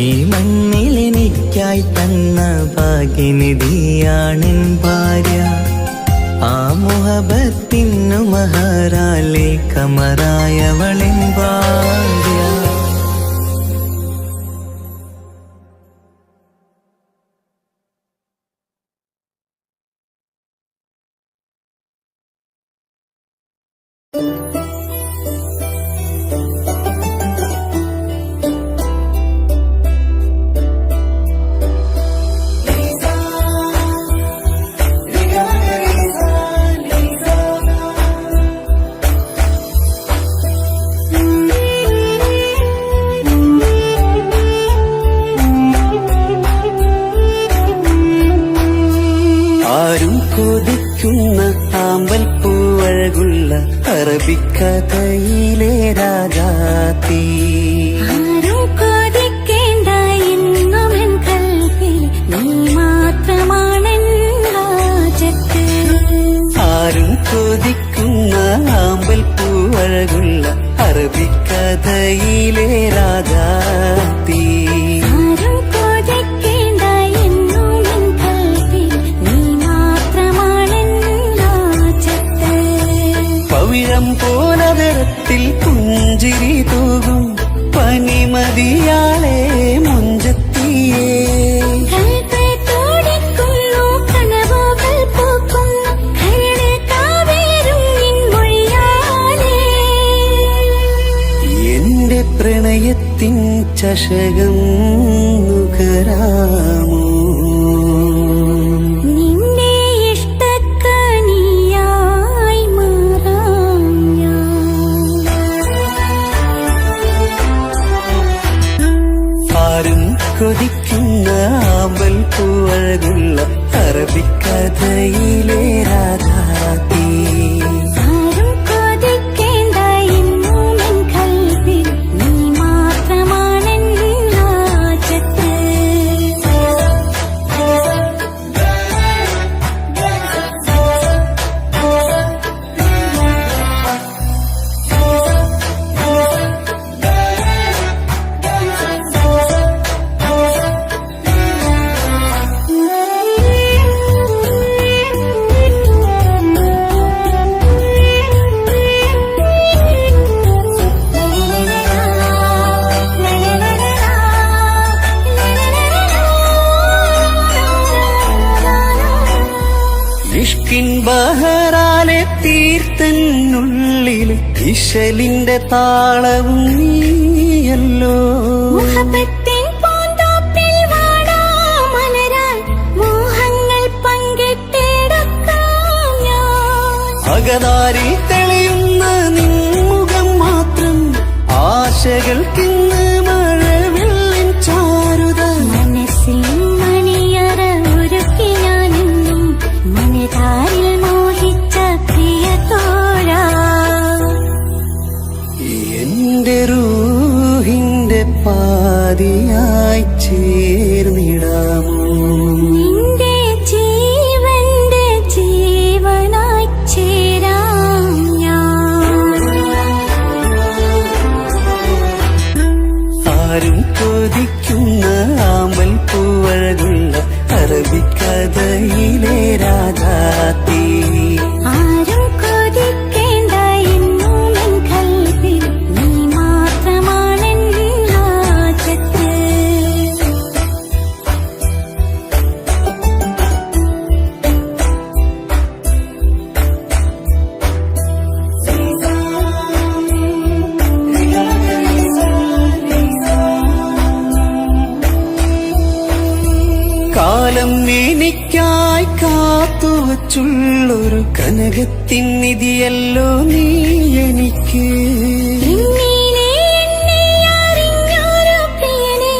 ഈ മണ്ണിലെനിക്കായി തന്ന ഭാഗ്യനിധിയാണെൻ ഭാര്യ. ആ മുഹബത്തിനു മഹാരാലെ കമറായവളെൻ ഭാര്യ. കൊതിക്കുന്ന ആമ്പൽ പൂവഴകുള്ള അറബിക്കഥയിലെ രാജാത്തി. ആരും കൊതിക്കേണ്ട എന്നുമെൻ കൽവിൽ നീ മാത്രമാണെൻ രാജത്ത്. ആരും കൊതിക്കുന്ന ആമ്പൽ പൂവഴകുള്ള അറബിക്കഥയിലെ രാജാത്തി. ആരും കൊതിക്കേണ്ട എന്നുമെൻ കൽവിൽ നീ മാത്രമാണെൻ രാജത്ത്. പവിഴം പോലതരത്തിൽ പുഞ്ചിരി തൂകും പനിമതിയാളെ മുഞ്ചത്തിയേ. കൽബ് തുടിക്കുന്നു, കനവുകൾ പൂക്കുന്നു, കരളിൽ കാവേരും നിൻ മൊഴിയാലേ. എന്റെ പ്രണയത്തിൻ ചഷകം നുകരാമോ. നിന്നെ ഇഷ്ടക്കനിയായി മാറാം ഞാൻ. ആരും കൊതിക്കുന്ന ആമ്പൽ പൂവഴകുള്ള അറബിക്കഥയിലെ രാജാത്തി. ആരും കൊതിക്കേണ്ട എന്നുമെൻ കൽവിൽ നീ മാത്രമാണെൻ രാജത്ത്. ഇഷ്കിൻ ബഹറാലെ തീർത്തനുള്ളിൽ ഇശലിന്റെ താളവും നീയല്ലോ. മുഹബത്തിൻ പൂന്തോപ്പിൽ വാടാമലരായി മോഹങ്ങൾ പങ്കിട്ടെടുക്കാം ഞാൻ. അകതാരിൽ തെളിയുന്ന നിൻമുഖം മാത്രം ആശകൾക്കിന്ന് മഴവില്ലിൻ ചാരുത. മനസ്സിൽ മണിയറ ഒരുക്കി ഞാനെന്നും മനതാരിൽ മോഹിച്ച പ്രിയ തോഴാ. എന്റെ റൂഹിന്റെ പാതിയായി ചേർന്നിടാമോ. നിന്റെ ജീവന്റെ ജീവനായി ചേരാം ഞാൻ. ആരും കൊതിക്കുന്ന ആമ്പൽ പൂവഴകുള്ള അറബിക്കഥയിലെ രാജാത്തി. ആരും കൊതിക്കേണ്ട എന്നുമെൻ കൽവിൽ നീ മാത്രമാണെൻ രാജത്ത്. എനിക്കായി കാത്തുവച്ചുള്ളൊരു കനകത്തിൻ നിധിയല്ലോ നീ എനിക്ക്. ഇന്നീനെ എന്നെ അറിഞ്ഞൊരു പ്രിയനെ,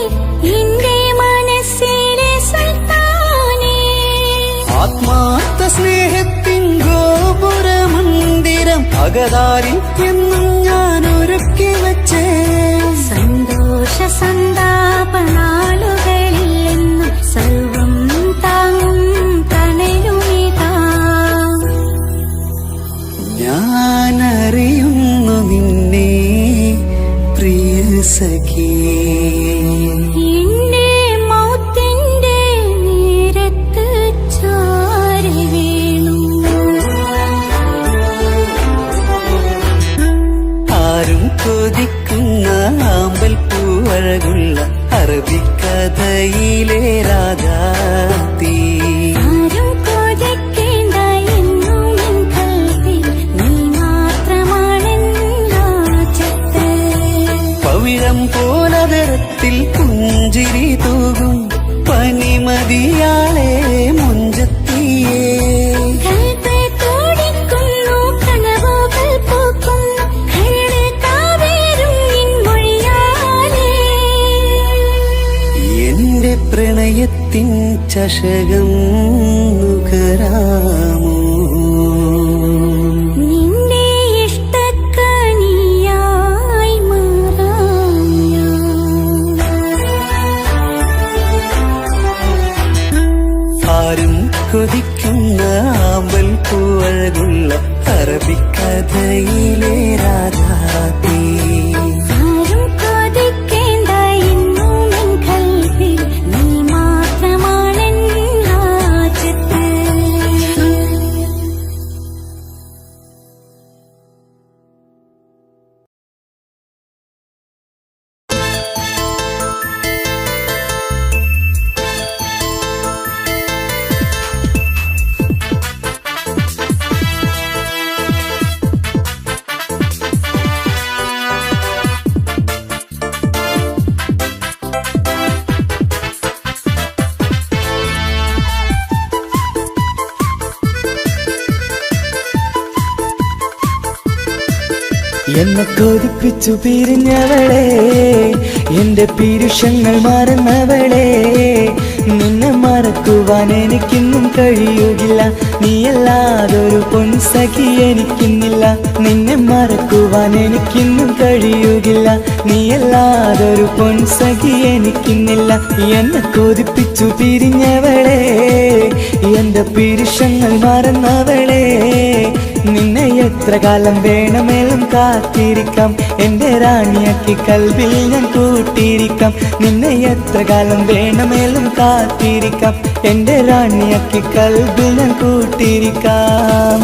എന്റെ മനസ്സിലെ സുൽത്താനേ. ആത്മാർത്ഥ സ്നേഹത്തിൻ ഗോപുര മന്ദിരം അകതാരിൽ എന്നും ഞാൻ ഒരുക്കി വച്ചേ. സന്തോഷ സന്താപനാളുകളിൽ എന്നും സർവം താങ്ങും തണലുമിതാ. ഞാനറിയുന്നു നിന്നെ പ്രിയ സഖി. എന്റെ മൗത്തിന്റെ നേരത്ത് ചാരി വീണു. ആരും കൊതിക്കുന്ന ആമ്പൽ പൂവഴകുള്ള അറബിക്കഥയിലെ രാജാത്തി. ആരും കൊതിക്കേണ്ട എന്നും എൻ കൽവിൽ നീ മാത്രമാണെൻ രാജത്ത്. പവിഴം പോലതരത്തിൽ പുഞ്ചിരി തൂകും പനിമതിയാളെ മുഞ്ചത്തിയേ. കൽബ് തുടിക്കുന്നു, കനവുകൾ പൂക്കുന്നു, കരള് കാവേരും നിൻ മൊഴിയാലേ. എന്റെ പ്രണയത്തിൻ ചഷകം നുകരാമോ. നിന്റെ ഇഷ്ടക്കനിയായി മാറാം ഞാൻ. ആരും കൊതിക്കുന്ന ആമ്പൽ പൂവഴകുള്ള അറബിക്കഥയിലെ രാജാത്തി. ആരും കൊതിക്കേണ്ട എന്നും എൻ കൽവിൽ നീ മാത്രമാണെൻ രാജത്ത്. എന്നെ കൊതിപ്പിച്ചു പിരിഞ്ഞവളെ, എന്റെ പീരുഷങ്ങൾ മറന്നവളെ. നിന്നെ മറക്കുവാൻ എനിക്കിന്നും കഴിയുകില്ല, നീയല്ലാതൊരു പൊൻസഖി എനിക്കിന്നില്ല. നിന്നെ മറക്കുവാൻ എനിക്കിന്നും കഴിയുകില്ല, നീയല്ലാതൊരു പൊൻസഖി എനിക്കിന്നില്ല. എന്നെ കൊതിപ്പിച്ചു പിരിഞ്ഞവളെ, എന്റെ പീരുഷങ്ങൾ മറന്നവളെ. നിന്നെ എത്ര കാലം വേണമെങ്കിലും കാത്തിരിക്കാം, എന്റെ റാണിയാക്കി കൽവിൽ ഞാൻ കൂട്ടിയിരിക്കാം. നിന്നെ എത്ര കാലം വേണമെങ്കിലും കാത്തിരിക്കാം, എന്റെ റാണിയാക്കി കൽവിൽ ഞാൻ കൂട്ടിയിരിക്കാം.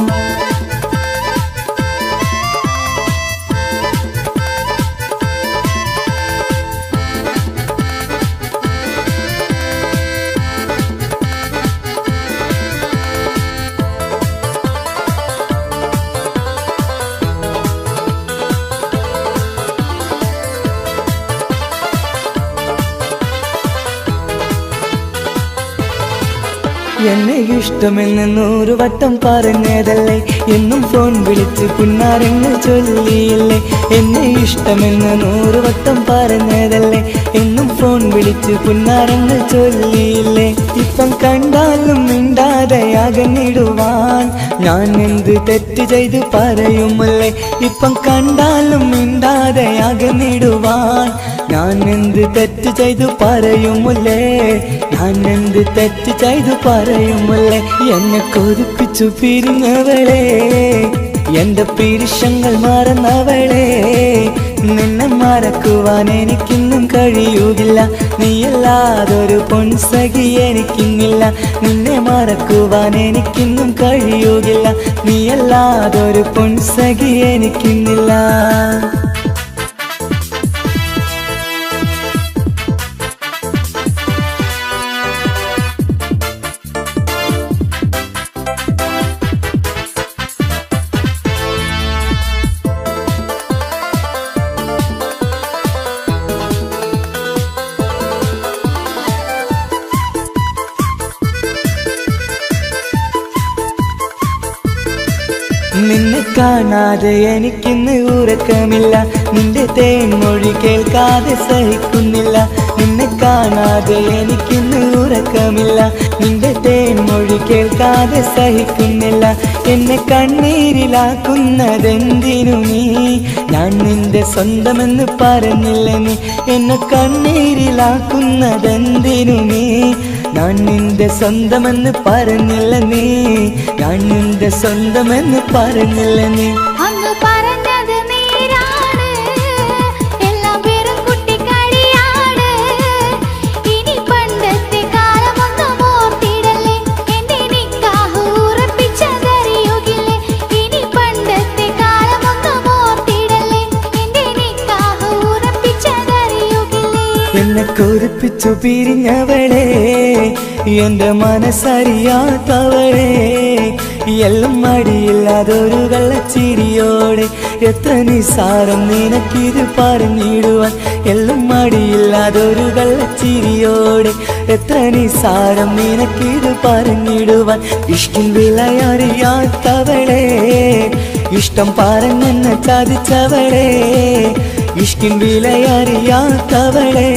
എന്നെ ഇഷ്ടമെന്ന് 100 വട്ടം പറഞ്ഞതല്ലേ, എന്നും ഫോൺ വിളിച്ച് പുന്നാരങ്ങൾ ചൊല്ലിയില്ലേ. എന്നെ ഇഷ്ടമെന്ന് 100 വട്ടം പറഞ്ഞതല്ലേ, എന്നും ഫോൺ വിളിച്ച് പുന്നാരങ്ങൾ ചൊല്ലിയില്ലേ. ഇപ്പം കണ്ടാലും മിണ്ടാതെ അകന്നിടുവാൻ ഞാൻ എന്ത് തെറ്റ് ചെയ്ത് പറയുമല്ലേ. ഇപ്പം കണ്ടാലും മിണ്ടാതെ അകന്നിടുവാൻ ഞാൻ എന്ത് തെറ്റ് ചെയ്തു പറയുമല്ലേ. ഞാൻ എന്ത് തെറ്റ് ചെയ്തു പറയുമല്ലേ. എന്നെ കൊതിപ്പിച്ചു പിരിഞ്ഞവളെ, എന്റെ പീരുഷങ്ങൾ മറന്നവളെ. നിന്നെ മറക്കുവാൻ എനിക്കിന്നും കഴിയുകില്ല, നീയല്ലാതൊരു പൊൻസഖി എനിക്കിന്നില്ല. നിന്നെ മറക്കുവാൻ എനിക്കിന്നും കഴിയുകില്ല, നീയല്ലാതൊരു പൊൻസഖി എനിക്കിന്നില്ല. കാണാതെ എനിക്കിന്ന് ഉറക്കമില്ല, നിന്റെ തേൻമൊഴി കേൾക്കാതെ സഹിക്കുന്നില്ല. നിന്നെ കാണാതെ എനിക്കിന്ന് ഉറക്കമില്ല, നിന്റെ തേൻമൊഴി കേൾക്കാതെ സഹിക്കുന്നില്ല. എന്നെ കണ്ണീരിലാക്കുന്നതെന്തിനു നീ, ഞാൻ നിന്റെ സ്വന്തമെന്ന് പറഞ്ഞില്ല നീ. എന്നെ കണ്ണീരിലാക്കുന്നതെന്തിനു നീ, ഞാൻ നിന്റെ സ്വന്തമെന്ന് പറഞ്ഞില്ല നീ. ഞാൻ നിന്റെ സ്വന്തമെന്ന് പറഞ്ഞില്ല നീ. അങ്ങ് പറഞ്ഞത് നേരാണ്, എല്ലാം വെറും കുട്ടിക്കളിയാണ്. ഇനി പണ്ടത്തെ കാലമൊന്നും ഓർത്തിടല്ലേ, എന്റെ നിക്കാഹ് ഉറപ്പിച്ചതറിയുകില്ലേ. ഇനി പണ്ടത്തെ കാലമൊന്നും ഓർത്തിടല്ലേ, എന്റെ നിക്കാഹ് ഉറപ്പിച്ചതറിയുകില്ലേ. എന്നെ കൊതിപ്പിച്ചു പിരിഞ്ഞവളെ, എന്റെ മനസ്സറിയാത്തവളെ, എല്ലാം മടിയില്ലാതൊരു കള്ളച്ചിരിയോടെ. എത്ര നിസാരം നിനക്കിത് പറഞ്ഞിടുവാൻ, എല്ലാം മടിയില്ലാതൊരു കള്ളച്ചിരിയോടെ. എത്ര നിസാരം നിനക്കിത് പറഞ്ഞിടുവാൻ. ഇഷ്ടിൻ വിലയറിയാത്തവളെ, ഇഷ്ടം പറഞ്ഞെന്നെ ചതിച്ചവളെ. ഇഷ്ടിൻ വിലയറിയാത്തവളെ,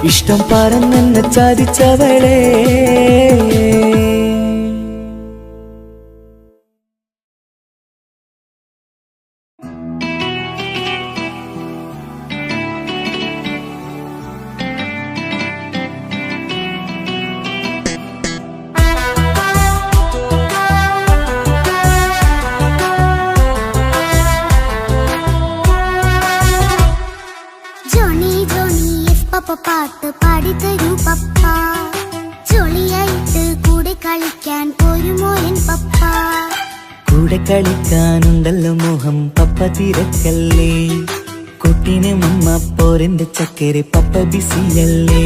ഇഷ്ടം പറഞ്ഞെന്നെ ചതിച്ചവളെ. ജോണി ജോണി എസ് പപ്പ പാട്ട് പാടിത്തരൂ പപ്പ. ജോളിയായിട്ട് കൂടെ കളിക്കാൻ പോരുമോ എൻ പപ്പ. കൂടെ കളിക്കാനുണ്ടല്ലോ മോഹം പപ്പ തിരക്കല്ലേ. കുട്ടീനെ മമ്മ പോരെന്റെ ചക്കരെ പപ്പ ബിസിയല്ലേ.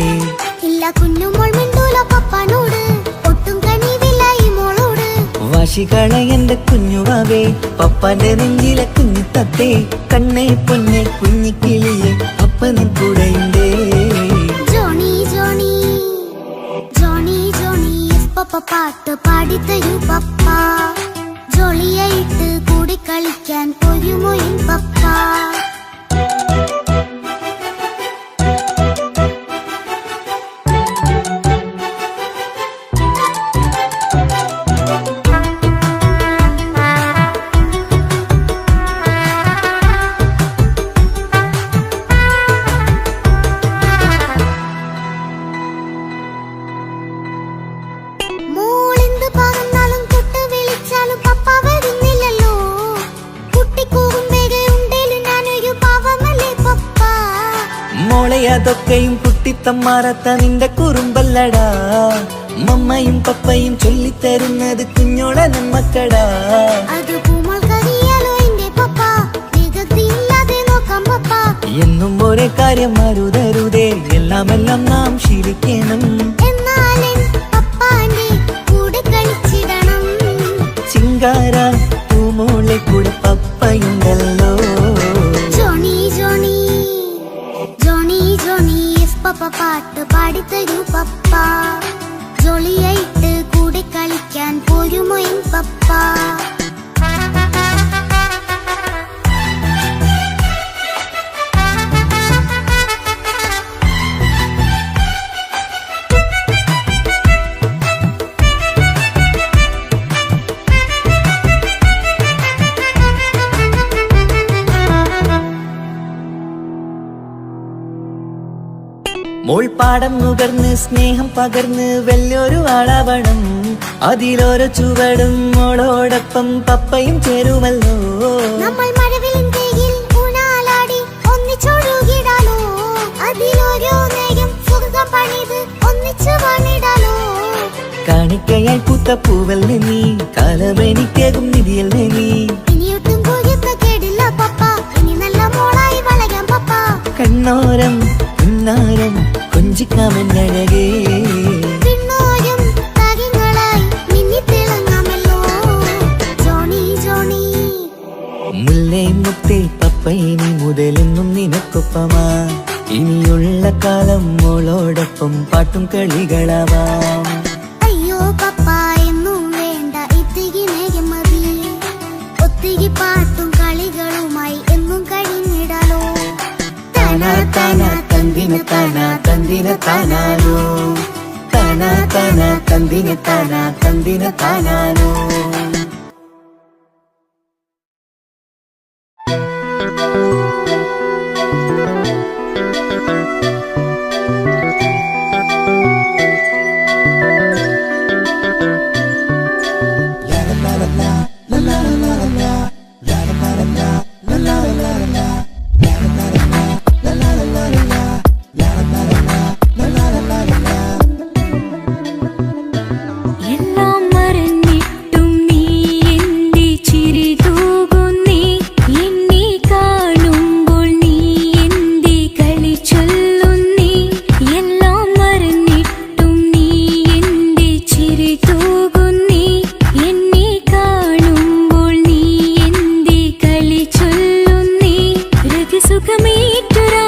ഇല്ല കുഞ്ഞുമോൾ മിണ്ടൂല പപ്പനോട്, ഒട്ടും കനിവില്ല ഈ മോളോട്. വാശികള എന്റെ കുഞ്ഞുവാവേ, പപ്പാന്റെ നെഞ്ചിലെ കുഞ്ഞു തത്തേ. കണ്ണേ പൊന്നെ കുഞ്ഞിക്കിളിയെ, അപ്പനും കൂടെയുണ്ടേ. Johnny Johnny Johnny Johnny yes papa പാട്ട് പാടിത്തരൂ പപ്പ. ജോളിയായിട്ട് കൂടെ കളിക്കാൻ പോരുമോ എൻ പപ്പ. മോളെന്ത് പറഞ്ഞാലും തൊട്ട് വിളിച്ചാലും പപ്പ വരുന്നില്ലല്ലോ. കുട്ടിക്കൂകുമ്പേരെ ഉണ്ടേലും ഞാനൊരു പാവമല്ലേ പപ്പ. മോളെ അതൊക്കെയും കുട്ടിത്തമ്മാറത്ത നിന്റെ കുറുമ്പല്ലടാ. മമ്മയും പപ്പയും ചൊല്ലിത്തരുന്നത് കുഞ്ഞോളെ നമ്മക്കടാ. അത് പൂമൾക്കറിയാലോ എന്റെ പപ്പ, വികൃതിയില്ലാതെ നോക്കാം പപ്പ. എന്നും ഒരേ കാര്യം അരുതരുതേ, എല്ലാം നാം ശീലിക്കണം. എന്നാലെൻ പപ്പാന്റെ കൂടെ കളിച്ചിടണം. ചിങ്കാര പൂമോളെ കൂടെ പപ്പയുണ്ടല്ലോ. Johnny Johnny Johnny Johnny yes papa പാട്ട് പാടിത്തരൂ പപ്പ. ജോളിയായിട്ട് കൂടെ കളിക്കാൻ പോരുമോ എൻ പപ്പ. മോൾ പാടം നുകർന്ന് സ്നേഹം പകർന്ന് വലിയൊരു ആളാവണം. അതിലോരോ ചുവടും മോളോടൊപ്പം പപ്പയും ചേരുമല്ലോ. നമ്മൾ മഴവിലും തേയിൽ ഊനാലാടി ഒന്നിച്ചൊഴുകിടാലോ. അതിലോരോ നേരം സുഖം പണിത് ഒന്നിച്ചു വാണിടാലോ. കാണിക്കയായി പൂത്ത പൂവല്ലേ നീ, കാലമെനിക്കേകും നിധിയല്ലേ നീ. ഇനിയൊട്ടും കുരുത്ത കേടില്ല പപ്പ, ഇനി നല്ല മോളായി വളരാം പപ്പ. കണ്ണോരം പുന്നാരം കൊഞ്ചിക്കാമെന്നഴകേ. പിന്നോരം താരങ്ങളായി മിന്നിത്തിളങ്ങാമല്ലോ. ജോണി ജോണി മുല്ലേ മുത്തേ പപ്പയിനി മുതലെന്നും നിനക്കൊപ്പമാ. ഇനിയുള്ള കാലം മോളോടൊപ്പം പാട്ടും കളികളാവാം. അയ്യോ പപ്പ എന്നും വേണ്ട ഇത്തിരി നേരം മതി. ഒത്തിരി താന തന്തിന താനാനോ താന താന തന്തിന താന തന്തിന താനാനോ. എല്ലാം മറന്നിട്ടും നീ എന്റെ ചിരി തൂകുന്നീ, എന്നെ കാണുമ്പോൾ നീ എന്റെ കളി ചൊല്ലുന്നീ. എല്ലാം മറന്നിട്ടും നീ എന്റെ ചിരി തൂകുന്നീ, എന്നെ കാണുമ്പോൾ നീ എന്റെ കളി ചൊല്ലുന്നീ. ഹൃദയ സുഖമേറ്റൊരാ